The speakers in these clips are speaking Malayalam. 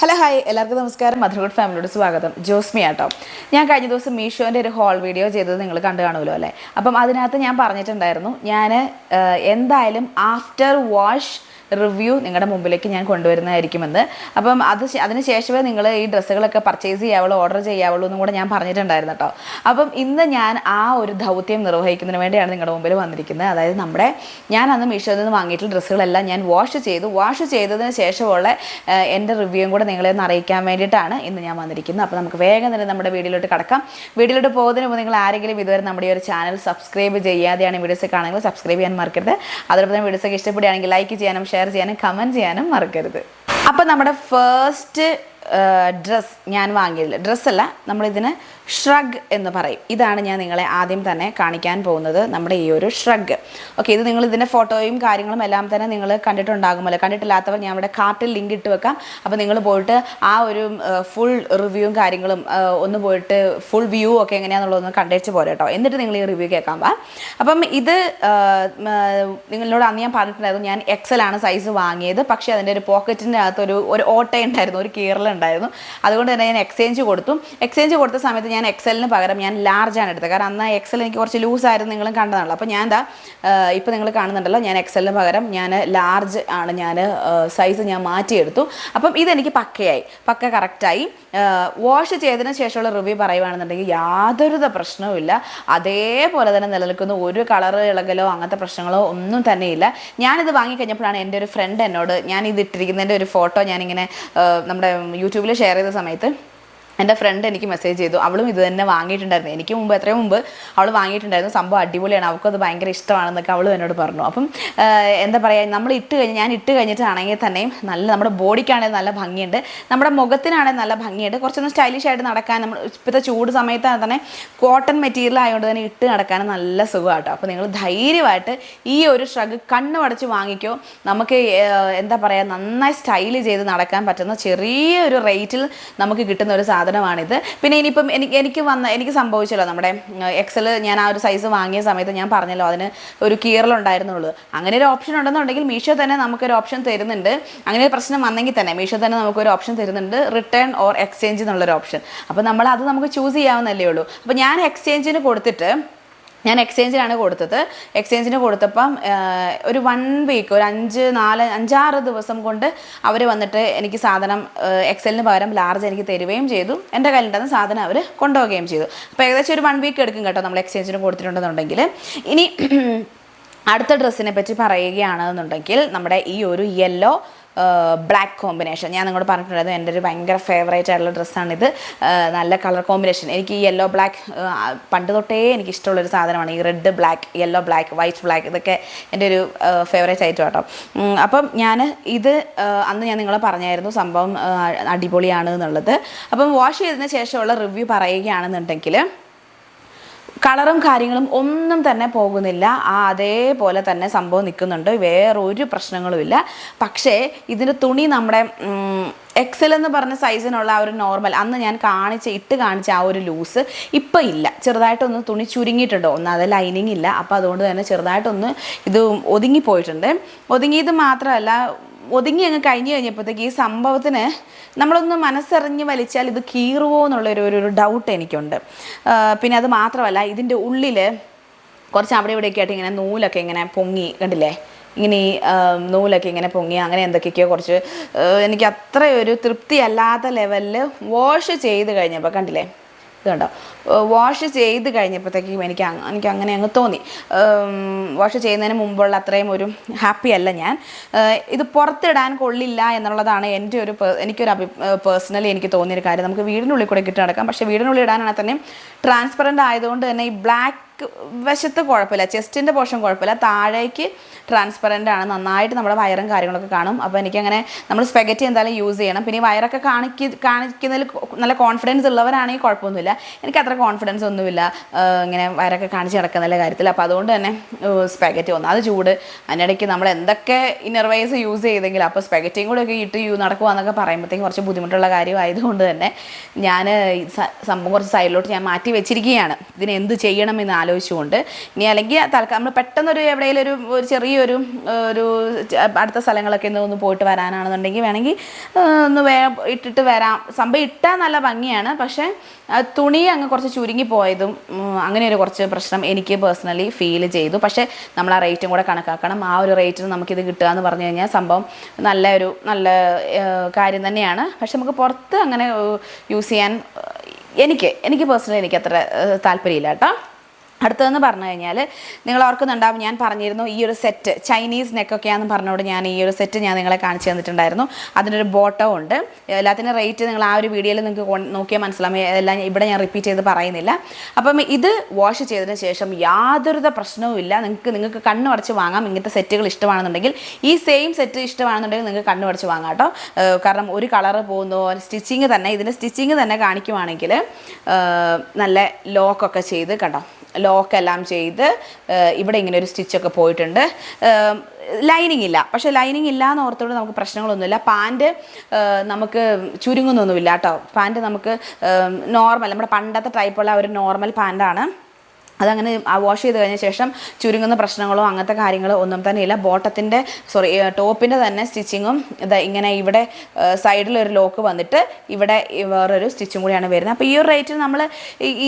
ഹലോ ഹായ് എല്ലാവർക്കും നമസ്കാരം. മധുരഗുഡ് ഫാമിലിയോട് സ്വാഗതം. ജോസ്മി ആട്ടോ. ഞാൻ കഴിഞ്ഞ ദിവസം മീഷോൻ്റെ ഒരു ഹോൾ വീഡിയോ ചെയ്തത് നിങ്ങൾ കണ്ടു കാണുമല്ലോ അല്ലേ. അപ്പം അതിനകത്ത് ഞാൻ പറഞ്ഞിട്ടുണ്ടായിരുന്നു ഞാൻ എന്തായാലും ആഫ്റ്റർ വാഷ് റിവ്യൂ നിങ്ങളുടെ മുമ്പിലേക്ക് ഞാൻ കൊണ്ടുവരുന്നതായിരിക്കുമെന്ന്. അപ്പം അതിന് ശേഷമേ നിങ്ങൾ ഈ ഡ്രസ്സുകളൊക്കെ പർച്ചേസ് ചെയ്യാവുള്ളൂ, ഓർഡർ ചെയ്യാവുള്ളൂ എന്നും കൂടെ ഞാൻ പറഞ്ഞിട്ടുണ്ടായിരുന്നു കേട്ടോ. അപ്പം ഇന്ന് ഞാൻ ആ ഒരു ദൗത്യം നിർവഹിക്കുന്നതിന് വേണ്ടിയാണ് നിങ്ങളുടെ മുമ്പിൽ വന്നിരിക്കുന്നത്. അതായത് ഞാൻ അന്ന് മീഷോയിൽ നിന്ന് വാങ്ങിയിട്ടുള്ള ഡ്രസ്സുകളെല്ലാം ഞാൻ വാഷ് ചെയ്തതിന് ശേഷമുള്ള എൻ്റെ റിവ്യൂവും കൂടെ നിങ്ങളെ ഒന്ന് അറിയിക്കാൻ വേണ്ടിയിട്ടാണ് ഇന്ന് ഞാൻ വന്നിരിക്കുന്നത്. അപ്പോൾ നമുക്ക് വേഗം തന്നെ നമ്മുടെ വീഡിയോയിലോട്ട് കടക്കാം. വീഡിയോയിലോട്ട് പോകുന്നതിന് മുമ്പ് നിങ്ങൾ ആരെങ്കിലും ഇതുവരെ നമ്മുടെ ഈ ഒരു ചാനൽ സബ്സ്ക്രൈബ് ചെയ്യാതെയാണ് വീഡിയോസ് കാണുന്നത്, സബ്സ്ക്രൈബ് ചെയ്യാൻ മറക്കരുത്. അതോടൊപ്പം തന്നെ വീഡിയോസൊക്കെ ഇഷ്ടപ്പെടുകയാണെങ്കിൽ ലൈക്ക് ചെയ്യാനും ഷെയർ ചെയ്യാനും കമൻറ്റ് ചെയ്യാനും മറക്കരുത്. അപ്പം നമ്മുടെ ഫസ്റ്റ് ഡ്രസ്സ് ഞാൻ വാങ്ങിയില്ല, ഡ്രസ്സല്ല, നമ്മളിതിന് ഷ്രഗ് എന്ന് പറയും. ഇതാണ് ഞാൻ നിങ്ങളെ ആദ്യം തന്നെ കാണിക്കാൻ പോകുന്നത്, നമ്മുടെ ഈ ഒരു ഷ്രഗ്. ഓക്കെ, ഇത് നിങ്ങൾ ഇതിൻ്റെ ഫോട്ടോയും കാര്യങ്ങളും എല്ലാം തന്നെ നിങ്ങൾ കണ്ടിട്ടുണ്ടാകുമല്ലോ. കണ്ടിട്ടില്ലാത്തവർ ഞാൻ ഇവിടെ കാർട്ടിൽ ലിങ്ക് ഇട്ട് വെക്കാം. അപ്പോൾ നിങ്ങൾ പോയിട്ട് ആ ഒരു ഫുൾ റിവ്യൂവും കാര്യങ്ങളും ഒന്ന് പോയിട്ട് ഫുൾ വ്യൂ ഒക്കെ എങ്ങനെയാണെന്നുള്ളതൊന്ന് കണ്ടേച്ച് പോരെ കേട്ടോ. എന്നിട്ട് നിങ്ങൾ ഈ റിവ്യൂ കേൾക്കാൻ പാ. അപ്പം ഇത് നിങ്ങളോട് അന്ന് ഞാൻ പറഞ്ഞിട്ടുണ്ടായിരുന്നു, ഞാൻ XL ആണ് സൈസ് വാങ്ങിയത്. പക്ഷേ അതിൻ്റെ ഒരു പോക്കറ്റിൻ്റെ അകത്ത് ഒരു ഓട്ടയുണ്ടായിരുന്നു, ഒരു കീറലുണ്ടായിരുന്നു. അതുകൊണ്ട് തന്നെ ഞാൻ എക്സ്ചേഞ്ച് കൊടുത്ത സമയത്ത് ഞാൻ XL-ന് പകരം ഞാൻ ലാർജാണ് എടുത്തത്. കാരണം അന്ന് XL എനിക്ക് കുറച്ച് ലൂസായിരുന്നു, നിങ്ങളും കണ്ടതാണല്ലോ. അപ്പോൾ ഞാൻ ഇപ്പോൾ നിങ്ങൾ കാണുന്നുണ്ടല്ലോ, ഞാൻ XL-ന് പകരം ഞാൻ ലാർജ് ആണ് സൈസ് ഞാൻ മാറ്റിയെടുത്തു. അപ്പം ഇതെനിക്ക് പക്ക കറക്റ്റായി. വാഷ് ചെയ്തതിന് ശേഷമുള്ള റിവ്യൂ പറയുകയാണെന്നുണ്ടെങ്കിൽ യാതൊരു പ്രശ്നവുമില്ല, അതേപോലെ തന്നെ നിലനിൽക്കുന്ന ഒരു കളർ ഇളകലോ അങ്ങനത്തെ പ്രശ്നങ്ങളോ ഒന്നും തന്നെയില്ല. ഞാനിത് വാങ്ങിക്കഴിഞ്ഞപ്പോഴാണ് എൻ്റെ ഒരു ഫ്രണ്ട് എന്നോട്, ഞാൻ ഇത് ഇട്ടിരിക്കുന്നതിൻ്റെ ഒരു ഫോട്ടോ ഞാനിങ്ങനെ നമ്മുടെ യൂട്യൂബിൽ ഷെയർ ചെയ്ത സമയത്ത് എൻ്റെ ഫ്രണ്ട് എനിക്ക് മെസ്സേജ് ചെയ്തു. അവളും ഇത് തന്നെ വാങ്ങിയിട്ടുണ്ടായിരുന്നു. എനിക്ക് എത്രയോ മുമ്പ് അവൾ വാങ്ങിയിട്ടുണ്ടായിരുന്നു. സംഭവം അടിപൊളിയാണ്, അവൾക്കത് ഭയങ്കര ഇഷ്ടമാണെന്നൊക്കെ അവൾ എന്നോട് പറഞ്ഞു. അപ്പം എന്താ പറയുക, ഞാൻ ഇട്ട് കഴിഞ്ഞിട്ടാണെങ്കിൽ തന്നെയും നമ്മുടെ ബോഡിക്കാണെങ്കിൽ നല്ല ഭംഗിയുണ്ട്, നമ്മുടെ മുഖത്തിനാണെങ്കിൽ നല്ല ഭംഗിയുണ്ട്. കുറച്ചൊന്ന് സ്റ്റൈലിഷ് ആയിട്ട് നടക്കാൻ, നമ്മൾ ഇപ്പോഴത്തെ ചൂട് സമയത്താണ് തന്നെ കോട്ടൺ മെറ്റീരിയൽ ആയതുകൊണ്ട് തന്നെ ഇട്ട് നടക്കാൻ നല്ല സുഖമാട്ടോ. അപ്പോൾ നിങ്ങൾ ധൈര്യമായിട്ട് ഈ ഒരു ഷ്രഗ് കണ്ണുമടച്ച് വാങ്ങിക്കോ. നമുക്ക് എന്താ പറയുക, നന്നായി സ്റ്റൈൽ ചെയ്ത് നടക്കാൻ പറ്റുന്ന ചെറിയൊരു റേറ്റിൽ നമുക്ക് കിട്ടുന്ന ഒരു സാധനമാണിത്. പിന്നെ ഇനിയിപ്പം എനിക്ക് സംഭവിച്ചല്ലോ, നമ്മുടെ XL ഞാൻ ആ ഒരു സൈസ് വാങ്ങിയ സമയത്ത് ഞാൻ പറഞ്ഞല്ലോ അതിന് ഒരു കീറലുണ്ടായിരുന്നുള്ളൂ. അങ്ങനെ ഒരു ഓപ്ഷൻ ഉണ്ടെന്നുണ്ടെങ്കിൽ മീഷോ തന്നെ നമുക്കൊരു ഓപ്ഷൻ തരുന്നുണ്ട്. അങ്ങനെ ഒരു പ്രശ്നം വന്നെങ്കിൽ തന്നെ മീഷോ തന്നെ നമുക്കൊരു ഓപ്ഷൻ തരുന്നുണ്ട്, റിട്ടേൺ ഓർ എക്സ്ചേഞ്ച് എന്നുള്ളൊരു ഓപ്ഷൻ. അപ്പോൾ അത് നമുക്ക് ചൂസ് ചെയ്യാവുന്നല്ലേ ഉള്ളൂ. അപ്പോൾ ഞാൻ എക്സ്ചേഞ്ചിന് കൊടുത്തപ്പം ഒരു 1 വീക്ക്, ഒരു 5-6 ദിവസം കൊണ്ട് അവർ വന്നിട്ട് എനിക്ക് സാധനം XL-ന് പകരം ലാർജ് എനിക്ക് തരുകയും ചെയ്തു. എൻ്റെ കയ്യിലുണ്ടെന്ന സാധനം അവർ കൊണ്ടുപോവുകയും ചെയ്തു. അപ്പോൾ ഏകദേശം ഒരു 1 വീക്ക് എടുക്കും കേട്ടോ നമ്മൾ എക്സ്ചേഞ്ചിന് കൊടുത്തിട്ടുണ്ടെന്നുണ്ടെങ്കിൽ. ഇനി അടുത്ത ഡ്രസ്സിനെ പറ്റി പറയുകയാണെന്നുണ്ടെങ്കിൽ നമ്മുടെ ഈ ഒരു യെല്ലോ ബ്ലാക്ക് കോമ്പിനേഷൻ ഞാൻ നിങ്ങളോട് പറഞ്ഞിട്ടുണ്ടായിരുന്നു, എൻ്റെ ഒരു ഭയങ്കര ഫേവറേറ്റ് ആയിട്ടുള്ള ഡ്രസ്സാണിത്. നല്ല കളർ കോമ്പിനേഷൻ. എനിക്ക് ഈ യെല്ലോ ബ്ലാക്ക് പണ്ട് തൊട്ടേ എനിക്ക് ഇഷ്ടമുള്ളൊരു സാധനമാണ്. ഈ red black, yellow black, white black, ഇതൊക്കെ എൻ്റെ ഒരു ഫേവറേറ്റ് ആയിട്ട് കേട്ടോ. അപ്പം ഇത് അന്ന് ഞാൻ നിങ്ങളെ പറഞ്ഞായിരുന്നു സംഭവം അടിപൊളിയാണ് എന്നുള്ളത്. അപ്പം വാഷ് ചെയ്തതിന് ശേഷമുള്ള റിവ്യൂ പറയുകയാണെന്നുണ്ടെങ്കിൽ കളറും കാര്യങ്ങളും ഒന്നും തന്നെ പോകുന്നില്ല, അതേപോലെ തന്നെ സംഭവം നിൽക്കുന്നുണ്ട്, വേറൊരു പ്രശ്നങ്ങളുമില്ല. പക്ഷേ ഇതിൻ്റെ തുണി നമ്മുടെ XL എന്ന് പറഞ്ഞ സൈസിനുള്ള ആ ഒരു നോർമൽ അന്ന് ഞാൻ ഇട്ട് കാണിച്ച ആ ഒരു ലൂസ് ഇപ്പം ഇല്ല. ചെറുതായിട്ടൊന്ന് തുണി ചുരുങ്ങിയിട്ടുണ്ട്. അത് ലൈനിങ് ഇല്ല. അപ്പോൾ അതുകൊണ്ട് തന്നെ ചെറുതായിട്ടൊന്ന് ഇത് ഒതുങ്ങിപ്പോയിട്ടുണ്ട്. ഒതുങ്ങിയത് മാത്രമല്ല, ഒതുങ്ങി അങ്ങ് കഴിഞ്ഞപ്പോഴത്തേക്ക് ഈ സംഭവത്തിന് നമ്മളൊന്ന് മനസ്സറിഞ്ഞ് വലിച്ചാൽ ഇത് കീറുമോ എന്നുള്ളൊരു ഡൗട്ട് എനിക്കുണ്ട്. പിന്നെ അത് മാത്രമല്ല, ഇതിൻ്റെ ഉള്ളിൽ കുറച്ച് അവിടെ ഇവിടെയൊക്കെ ആയിട്ട് ഇങ്ങനെ നൂലൊക്കെ ഇങ്ങനെ പൊങ്ങി, കണ്ടില്ലേ, ഇങ്ങനെ ഈ നൂലൊക്കെ ഇങ്ങനെ പൊങ്ങി, അങ്ങനെ എന്തൊക്കെയൊക്കെയോ കുറച്ച് എനിക്ക് അത്രയൊരു തൃപ്തിയല്ലാത്ത ലെവലിൽ വാഷ് ചെയ്ത് കഴിഞ്ഞപ്പോൾ കണ്ടില്ലേ, കണ്ടോ, വാഷ് ചെയ്ത് കഴിഞ്ഞപ്പോഴത്തേക്കും എനിക്ക് അങ്ങനെ അങ്ങ് തോന്നി. വാഷ് ചെയ്യുന്നതിന് മുമ്പുള്ള അത്രയും ഒരു ഹാപ്പി അല്ല ഞാൻ. ഇത് പുറത്തിടാൻ കൊള്ളില്ല എന്നുള്ളതാണ് എനിക്കൊരു പേഴ്സണലി എനിക്ക് തോന്നിയൊരു കാര്യം. നമുക്ക് വീടിനുള്ളിൽ കൂടെ കിട്ടി നടക്കാം, പക്ഷേ വീടിനുള്ളിൽ ഇടാനാണെങ്കിൽ തന്നെ ട്രാൻസ്പെറൻ്റ് ആയതുകൊണ്ട് തന്നെ ഈ ബ്ലാക്ക് വശത്ത് കുഴപ്പമില്ല, ചെസ്റ്റിൻ്റെ പോർഷൻ കുഴപ്പമില്ല, താഴേക്ക് ട്രാൻസ്പെറൻ്റ് ആണ്, നന്നായിട്ട് നമ്മുടെ വയറും കാര്യങ്ങളൊക്കെ കാണും. അപ്പോൾ എനിക്കങ്ങനെ നമ്മൾ സ്പെഗറ്റി എന്തായാലും യൂസ് ചെയ്യണം. പിന്നെ ഈ വയറൊക്കെ കാണിക്കുന്നതിൽ നല്ല കോൺഫിഡൻസ് ഉള്ളവരാണെങ്കിൽ കുഴപ്പമൊന്നുമില്ല. എനിക്ക് അത്ര കോൺഫിഡൻസ് ഒന്നുമില്ല ഇങ്ങനെ വയറൊക്കെ കാണിച്ച് നടക്കുന്നതിൻ്റെ കാര്യത്തിൽ. അപ്പോൾ അതുകൊണ്ട് തന്നെ സ്പെഗറ്റി അത് ചൂട്, അതിനിടയ്ക്ക് നമ്മൾ എന്തൊക്കെ ഇന്നർവൈസ് യൂസ് ചെയ്തെങ്കിലും അപ്പോൾ സ്പെഗറ്റിയും കൂടെ ഒക്കെ ഇട്ട് നടക്കുക എന്നൊക്കെ പറയുമ്പോഴത്തേക്കും കുറച്ച് ബുദ്ധിമുട്ടുള്ള കാര്യമായതുകൊണ്ട് തന്നെ ഞാൻ സംഭവം കുറച്ച് സൈഡിലോട്ട് ഞാൻ മാറ്റി വെച്ചിരിക്കുകയാണ്. ഇതിന് എന്ത് ചെയ്യണമെന്ന് ആലോചിച്ചുകൊണ്ട്. ഇനി അല്ലെങ്കിൽ തൽക്കാലം നമ്മൾ പെട്ടെന്നൊരു എവിടെയെങ്കിലും ഒരു ചെറിയൊരു അടുത്ത സ്ഥലങ്ങളൊക്കെ ഒന്ന് പോയിട്ട് വരാനാണെന്നുണ്ടെങ്കിൽ വേണമെങ്കിൽ ഒന്ന് ഇട്ടിട്ട് വരാം. സംഭവം ഇട്ടാൽ നല്ല ഭംഗിയാണ്, പക്ഷേ തുണി അങ്ങ് കുറച്ച് ചുരുങ്ങി പോയതും അങ്ങനെ ഒരു കുറച്ച് പ്രശ്നം എനിക്ക് പേഴ്സണലി ഫീൽ ചെയ്തു. പക്ഷേ നമ്മൾ ആ റേറ്റും കൂടെ കണക്കാക്കണം. ആ ഒരു റേറ്റിന് നമുക്കിത് കിട്ടുക എന്ന് പറഞ്ഞു കഴിഞ്ഞാൽ സംഭവം നല്ല കാര്യം തന്നെയാണ്. പക്ഷെ നമുക്ക് പുറത്ത് അങ്ങനെ യൂസ് ചെയ്യാൻ എനിക്ക് പേഴ്സണലി എനിക്ക് അത്ര താല്പര്യമില്ല കേട്ടോ. അടുത്തതെന്ന് പറഞ്ഞു കഴിഞ്ഞാൽ നിങ്ങൾ ഓർക്കുന്നുണ്ടാവും, ഞാൻ പറഞ്ഞിരുന്നു ഈ ഒരു സെറ്റ് ചൈനീസ് നെക്കൊക്കെയാണെന്ന് പറഞ്ഞുകൊണ്ട് ഞാൻ ഈ ഒരു സെറ്റ് ഞാൻ നിങ്ങളെ കാണിച്ചു തന്നിട്ടുണ്ടായിരുന്നു. അതിനൊരു ബോട്ടം ഉണ്ട്. എല്ലാത്തിൻ്റെ റേറ്റ് നിങ്ങൾ ആ ഒരു വീഡിയോയിൽ നിങ്ങൾക്ക് നോക്കിയാൽ മനസ്സിലാവും. എല്ലാം ഇവിടെ ഞാൻ റിപ്പീറ്റ് ചെയ്ത് പറയുന്നില്ല. അപ്പം ഇത് വാഷ് ചെയ്തതിന് ശേഷം യാതൊരുവിധ പ്രശ്നവും ഇല്ല. നിങ്ങൾക്ക് കണ്ണു അടച്ച് വാങ്ങാം. ഇങ്ങനത്തെ സെറ്റുകൾ ഇഷ്ടമാണെന്നുണ്ടെങ്കിൽ, ഈ സെയിം സെറ്റ് ഇഷ്ടമാണെന്നുണ്ടെങ്കിൽ നിങ്ങൾക്ക് കണ്ണു അടച്ച് വാങ്ങാം കേട്ടോ. കാരണം ഒരു കളറ് പോകുന്നു. സ്റ്റിച്ചിങ് തന്നെ, ഇതിൻ്റെ സ്റ്റിച്ചിങ് തന്നെ കാണിക്കുവാണെങ്കിൽ നല്ല ലോക്കൊക്കെ ചെയ്ത് കണ്ടോ, ലോക്കെല്ലാം ചെയ്ത് ഇവിടെ ഇങ്ങനെ ഒരു സ്റ്റിച്ചൊക്കെ പോയിട്ടുണ്ട്. ലൈനിങ് ഇല്ല, പക്ഷേ ലൈനിങ് ഇല്ല എന്ന് ഓർത്തുകൊണ്ട് നമുക്ക് പ്രശ്നങ്ങളൊന്നുമില്ല. പാൻറ്റ് നമുക്ക് ചുരുങ്ങുന്നൊന്നുമില്ല കേട്ടോ. പാൻറ്റ് നമുക്ക് നോർമൽ, നമ്മുടെ പണ്ടത്തെ ടൈപ്പുള്ള ഒരു നോർമൽ പാൻറ്റാണ്. അതങ്ങനെ വാഷ് ചെയ്ത് കഴിഞ്ഞ ശേഷം ചുരുങ്ങുന്ന പ്രശ്നങ്ങളോ അങ്ങനത്തെ കാര്യങ്ങളോ ഒന്നും തന്നെ ഇല്ല. ടോപ്പിൻ്റെ തന്നെ സ്റ്റിച്ചിങ്ങും ഇങ്ങനെ ഇവിടെ സൈഡിലൊരു ലോക്ക് വന്നിട്ട് ഇവിടെ വേറൊരു സ്റ്റിച്ചും കൂടിയാണ് വരുന്നത്. അപ്പോൾ ഈ ഒരു റേറ്റിൽ നമ്മൾ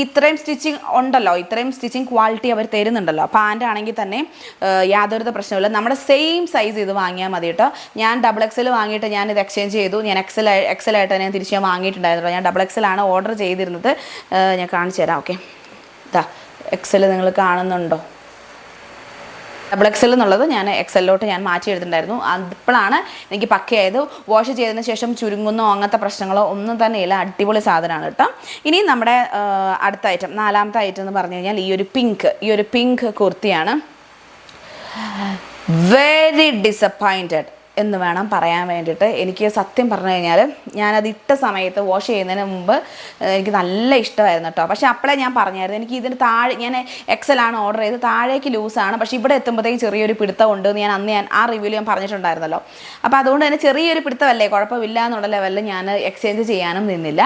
ഇത്രയും സ്റ്റിച്ചിങ് ഉണ്ടല്ലോ, ഇത്രയും സ്റ്റിച്ചിങ് ക്വാളിറ്റി അവർ തരുന്നുണ്ടല്ലോ. പാൻ്റ് ആണെങ്കിൽ തന്നെ യാതൊരു പ്രശ്നമില്ല. നമ്മുടെ സെയിം സൈസ് ഇത് വാങ്ങിയാൽ മതി കേട്ടോ. ഞാൻ XXL വാങ്ങിയിട്ട് ഞാനിത് എക്സ്ചേഞ്ച് ചെയ്തു. ഞാൻ XL ആയിട്ട് തന്നെ തിരിച്ച് ഞാൻ വാങ്ങിയിട്ടുണ്ടായിരുന്നു. ഞാൻ XXL ആണ് ഓർഡർ ചെയ്തിരുന്നത്. ഞാൻ കാണിച്ചു തരാം. ഓക്കെ, ഇതാ XL നിങ്ങൾ കാണുന്നുണ്ടോ? XXL എന്നുള്ളത് ഞാൻ XL-ലോട്ട് ഞാൻ മാറ്റി എടുത്തിട്ടുണ്ടായിരുന്നു. അപ്പോഴാണ് എനിക്ക് പക്കയായത്. വാഷ് ചെയ്തതിന് ശേഷം ചുരുങ്ങുന്നോ അങ്ങനത്തെ പ്രശ്നങ്ങളോ ഒന്നും തന്നെ ഇല്ല. അടിപൊളി സാധനമാണ് കേട്ടോ. ഇനി നമ്മുടെ അടുത്ത ഐറ്റം, നാലാമത്തെ ഐറ്റം എന്ന് പറഞ്ഞു കഴിഞ്ഞാൽ ഈ ഒരു പിങ്ക് കുർത്തിയാണ്. വെരി ഡിസപ്പോയിൻറ്റഡ് എന്ന് വേണം പറയാൻ വേണ്ടിയിട്ട്. എനിക്ക് സത്യം പറഞ്ഞു കഴിഞ്ഞാൽ ഞാനത് ഇട്ട സമയത്ത് വാഷ് ചെയ്യുന്നതിന് മുമ്പ് എനിക്ക് നല്ല ഇഷ്ടമായിരുന്നു കേട്ടോ. പക്ഷേ അപ്പോഴേ ഞാൻ പറഞ്ഞായിരുന്നു എനിക്ക് ഇതിന് താഴെ, ഞാൻ XL ആണ് ഓർഡർ ചെയ്ത്, താഴേക്ക് ലൂസാണ്, പക്ഷേ ഇവിടെ എത്തുമ്പോഴത്തേക്കും ചെറിയൊരു പിടുത്തം ഉണ്ട് എന്ന് ഞാൻ ആ റിവ്യൂവിൽ ഞാൻ പറഞ്ഞിട്ടുണ്ടായിരുന്നല്ലോ. അപ്പോൾ അതുകൊണ്ട് തന്നെ ചെറിയൊരു പിടുത്തമല്ലേ, കുഴപ്പമില്ല എന്നുള്ള ലെവലിൽ ഞാൻ എക്സ്ചേഞ്ച് ചെയ്യാനും നിന്നില്ല.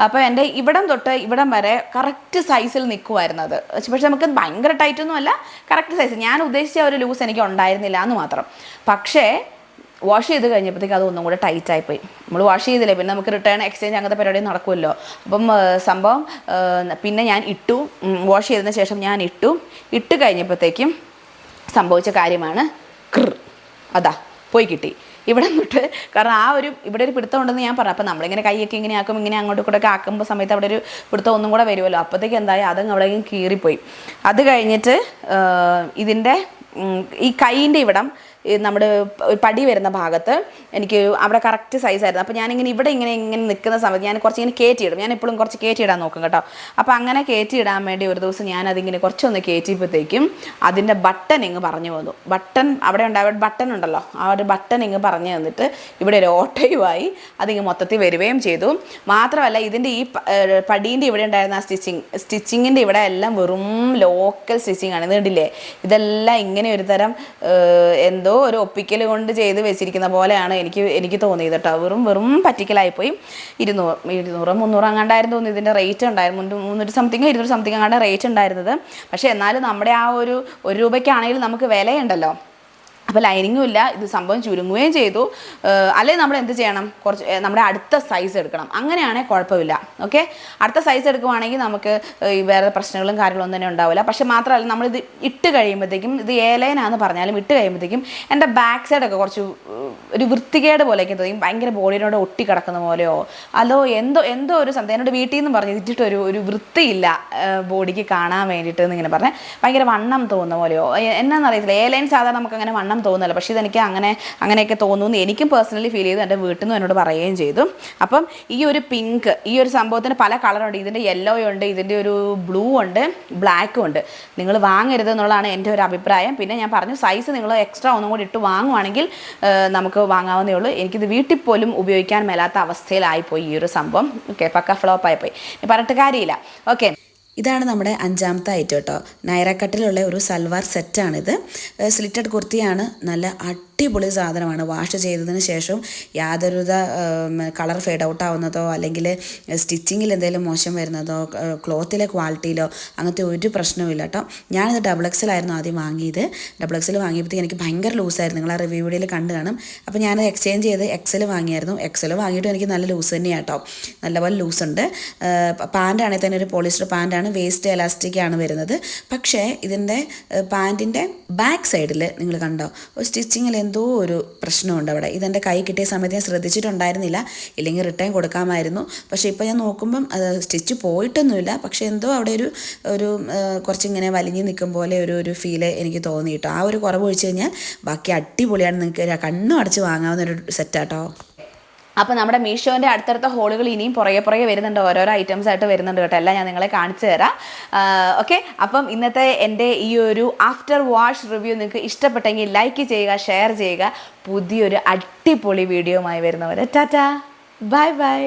അപ്പോൾ എൻ്റെ ഇവിടം തൊട്ട് ഇവിടം വരെ കറക്റ്റ് സൈസിൽ നിൽക്കുമായിരുന്നു അത്. പക്ഷേ നമുക്ക് ഭയങ്കര ടൈറ്റൊന്നും അല്ല, കറക്റ്റ് സൈസ്. ഞാൻ ഉദ്ദേശിച്ച ഒരു ലൂസ് എനിക്ക് ഉണ്ടായിരുന്നില്ല എന്ന് മാത്രം. പക്ഷേ വാഷ് ചെയ്ത് കഴിഞ്ഞപ്പോഴത്തേക്ക് അത് ഒന്നും കൂടെ ടൈറ്റായിപ്പോയി. നമ്മൾ വാഷ് ചെയ്തില്ലേ, പിന്നെ നമുക്ക് റിട്ടേൺ എക്സ്ചേഞ്ച് അങ്ങനത്തെ പരിപാടി നടക്കുമല്ലോ. അപ്പം സംഭവം പിന്നെ ഞാൻ ഇട്ടു, വാഷ് ചെയ്തതിന് ശേഷം ഞാൻ ഇട്ട് കഴിഞ്ഞപ്പോഴത്തേക്കും സംഭവിച്ച കാര്യമാണ് അതാ പോയി കിട്ടി ഇവിടെ തൊട്ട്. കാരണം ഇവിടെ ഒരു പിടുത്തം ഉണ്ടെന്ന് ഞാൻ പറഞ്ഞു. അപ്പം നമ്മളിങ്ങനെ കൈയൊക്കെ ഇങ്ങനെ ആക്കും, ഇങ്ങനെ അങ്ങോട്ടും കൂടെ ഒക്കെ ആക്കുമ്പോൾ സമയത്ത് അവിടെ ഒരു പിടുത്തം ഒന്നും കൂടെ വരുമല്ലോ. അപ്പോഴത്തേക്ക് എന്തായി, അതങ്ങ് അവിടേക്കും കീറിപ്പോയി. അത് കഴിഞ്ഞിട്ട് ഇതിൻ്റെ ഈ കൈയിൻ്റെ ഇവിടം, നമ്മുടെ പടി വരുന്ന ഭാഗത്ത് എനിക്ക് അവിടെ കറക്റ്റ് സൈസായിരുന്നു. അപ്പോൾ ഞാനിങ്ങനെ ഇവിടെ ഇങ്ങനെ നിൽക്കുന്ന സമയത്ത് ഞാൻ കുറച്ച് ഇങ്ങനെ കയറ്റിയിടും. ഞാൻ എപ്പോഴും കുറച്ച് കയറ്റിയിടാൻ നോക്കും കേട്ടോ. അപ്പോൾ അങ്ങനെ കയറ്റിയിടാൻ വേണ്ടി ഒരു ദിവസം ഞാനതിങ്ങനെ കുറച്ചൊന്ന് കയറ്റിയപ്പോഴത്തേക്കും അതിൻ്റെ ബട്ടൺ ഇങ്ങ് പറഞ്ഞു വന്നു. അവിടെ ബട്ടൺ ഉണ്ടല്ലോ, ആ ഒരു ബട്ടൺ ഇങ്ങ് പറഞ്ഞു തന്നിട്ട് ഇവിടെ ഒരു ഓട്ടയുമായി അതിങ്ങ് മൊത്തത്തിൽ വരികയും ചെയ്തു. മാത്രമല്ല ഇതിൻ്റെ ഈ പടീൻ്റെ ഇവിടെ ഉണ്ടായിരുന്ന ആ സ്റ്റിച്ചിങ്ങിൻ്റെ ഇവിടെ എല്ലാം വെറും ലോക്കൽ സ്റ്റിച്ചിങ് ആണ്. ഇത് കണ്ടില്ലേ, ഇതെല്ലാം ഇങ്ങനെ ഒരു തരം എന്തോ ഒരു ഒപ്പിക്കൽ കൊണ്ട് ചെയ്ത് വെച്ചിരിക്കുന്ന പോലെയാണ് എനിക്ക് തോന്നിയത് കേട്ടോ. വെറും പറ്റിക്കലായിപ്പോയി. 200-300 അങ്ങാണ്ടായിരുന്നു തോന്നുന്നു ഇതിൻ്റെ റേറ്റ് ഉണ്ടായിരുന്നു. 300 സംതിങ് 200 സംതിങ് അങ്ങാണ്ട് റേറ്റ് ഉണ്ടായിരുന്നത്. പക്ഷേ എന്നാലും നമ്മുടെ ആ ഒരു രൂപയ്ക്കാണെങ്കിലും നമുക്ക് വിലയുണ്ടല്ലോ. അപ്പോൾ ലൈനിങ്ങും ഇല്ല, ഇത് സംഭവം ചുരുങ്ങുകയും ചെയ്തു. അല്ലെങ്കിൽ നമ്മൾ എന്ത് ചെയ്യണം, നമ്മുടെ അടുത്ത സൈസ് എടുക്കണം. അങ്ങനെയാണെങ്കിൽ കുഴപ്പമില്ല. ഓക്കെ, അടുത്ത സൈസ് എടുക്കുവാണെങ്കിൽ നമുക്ക് വേറെ പ്രശ്നങ്ങളും കാര്യങ്ങളൊന്നും തന്നെ ഉണ്ടാവില്ല. പക്ഷേ മാത്രമല്ല, നമ്മളിത് ഇട്ട് കഴിയുമ്പോഴത്തേക്കും, ഇത് ഏലൈനാന്ന് പറഞ്ഞാലും ഇട്ട് കഴിയുമ്പോഴത്തേക്കും എൻ്റെ ബാക്ക് സൈഡൊക്കെ കുറച്ച് ഒരു വൃത്തികേട് പോലെയൊക്കെ തോന്നി. ഭയങ്കര ബോഡിയോട് ഒട്ടി കിടക്കുന്ന പോലെയോ അതോ എന്തോ ഒരു സംഭവം. എന്നോട് വീട്ടിൽ നിന്ന് പറഞ്ഞ് ഇതിട്ടൊരു വൃത്തിയില്ല ബോഡിക്ക് കാണാൻ വേണ്ടിയിട്ട് എന്നിങ്ങനെ പറഞ്ഞാൽ ഭയങ്കര വണ്ണം തോന്നുന്ന പോലെയോ എന്നാന്നറിയത്തില്ല. ഏലൈൻ സാധാരണ നമുക്ക് അങ്ങനെ വണ്ണം തോന്നുന്നില്ല, പക്ഷേ ഇതെനിക്ക് അങ്ങനെയൊക്കെ തോന്നുന്നു. എനിക്കും പേഴ്സണലി ഫീൽ ചെയ്തു, എൻ്റെ വീട്ടിൽ നിന്ന് എന്നോട് പറയുകയും ചെയ്തു. അപ്പം ഈ ഒരു പിങ്ക്, ഈ ഒരു സംഭവത്തിന് പല കളറുണ്ട്. ഇതിൻ്റെ യെല്ലോ ഉണ്ട്, ഇതിൻ്റെ ഒരു ബ്ലൂ ഉണ്ട്, ബ്ലാക്കും ഉണ്ട്. നിങ്ങൾ വാങ്ങരുത് എന്നുള്ളതാണ് എൻ്റെ ഒരു അഭിപ്രായം. പിന്നെ ഞാൻ പറഞ്ഞു, സൈസ് നിങ്ങൾ എക്സ്ട്രാ ഒന്നും കൂടി ഇട്ട് വാങ്ങുവാണെങ്കിൽ നമുക്ക് വാങ്ങാവുന്നേ ഉള്ളൂ. എനിക്കിത് വീട്ടിൽ പോലും ഉപയോഗിക്കാൻ മേലാത്ത അവസ്ഥയിലായിപ്പോയി ഈ ഒരു സംഭവം. ഓക്കെ, പക്ക ഫ്ലോപ്പായിപ്പോയി, പറഞ്ഞിട്ട് കാര്യമില്ല. ഓക്കെ, ഇതാണ് നമ്മുടെ 5ാമത്തെ ഐറ്റം കേട്ടോ. നൈറ കട്ടിലുള്ള ഒരു സൽവാർ സെറ്റാണിത്. സ്ലിറ്റഡ് കുർത്തിയാണ്. നല്ല അടിപൊളി സാധനമാണ്. വാഷ് ചെയ്തതിന് ശേഷം യാതൊരുവിധ കളർ ഫേഡ് ഔട്ട് ആവുന്നതോ അല്ലെങ്കിൽ സ്റ്റിച്ചിങ്ങിൽ എന്തെങ്കിലും മോശം വരുന്നതോ ക്ലോത്തിലെ ക്വാളിറ്റിയിലോ അങ്ങനത്തെ ഒരു പ്രശ്നവുമില്ല കേട്ടോ. ഞാനിത് XXL ആയിരുന്നു ആദ്യം വാങ്ങിയത്. XXL വാങ്ങിയപ്പോഴത്തേക്ക് എനിക്ക് ഭയങ്കര ലൂസായിരുന്നു. നിങ്ങൾ ആ റിവ്യൂ വീഡിയോയിൽ കണ്ടു കാണും. അപ്പോൾ ഞാനത് എക്സ്ചേഞ്ച് ചെയ്ത് XL വാങ്ങിയായിരുന്നു. XL വാങ്ങിയിട്ട് എനിക്ക് നല്ല ലൂസ് തന്നെയാണ് കേട്ടോ. നല്ലപോലെ ലൂസ് ഉണ്ട്. പാൻറ്റാണെങ്കിൽ തന്നെ ഒരു പോളിസ്റ്റർ പാൻറ്റാണ്. വേസ്റ്റ് എലാസ്റ്റിക് ആണ് വരുന്നത്. പക്ഷേ ഇതിൻ്റെ പാൻറ്റിൻ്റെ ബാക്ക് സൈഡിൽ നിങ്ങൾ കണ്ടോ ഒരു സ്റ്റിച്ചിങ്ങിൽ എന്തോ ഒരു പ്രശ്നമുണ്ട് അവിടെ. ഇതെൻ്റെ കൈ കിട്ടിയ സമയത്ത് ഞാൻ ശ്രദ്ധിച്ചിട്ടുണ്ടായിരുന്നില്ല. ഇല്ലെങ്കിൽ റിട്ടേൺ കൊടുക്കാമായിരുന്നു. പക്ഷേ ഇപ്പോൾ ഞാൻ നോക്കുമ്പം അത് സ്റ്റിച്ച് പോയിട്ടൊന്നുമില്ല. പക്ഷേ എന്തോ അവിടെ ഒരു കുറച്ചിങ്ങനെ വലിഞ്ഞ് നിൽക്കും പോലെ ഒരു ഫീല് എനിക്ക് തോന്നി കേട്ടോ. ആ ഒരു കുറവ് ഒഴിച്ച് കഴിഞ്ഞാൽ ബാക്കി അടിപൊളിയാണ്. നിങ്ങൾക്ക് കണ്ണും അടച്ച് വാങ്ങാവുന്ന ഒരു സെറ്റാട്ടോ. അപ്പോൾ നമ്മുടെ മീഷോൻ്റെ അടുത്തടുത്ത ഹോളുകൾ ഇനിയും പുറകെ വരുന്നുണ്ട്. ഓരോരോ ഐറ്റംസ് ആയിട്ട് വരുന്നുണ്ട് കേട്ടോ. എല്ലാം ഞാൻ നിങ്ങളെ കാണിച്ചു തരാം. ഓക്കെ, അപ്പം ഇന്നത്തെ എൻ്റെ ഈ ഒരു ആഫ്റ്റർ വാഷ് റിവ്യൂ നിങ്ങൾക്ക് ഇഷ്ടപ്പെട്ടെങ്കിൽ ലൈക്ക് ചെയ്യുക, ഷെയർ ചെയ്യുക. പുതിയൊരു അടിപൊളി വീഡിയോയുമായി വരുന്നവരെ ടാറ്റാ, ബൈ ബൈ.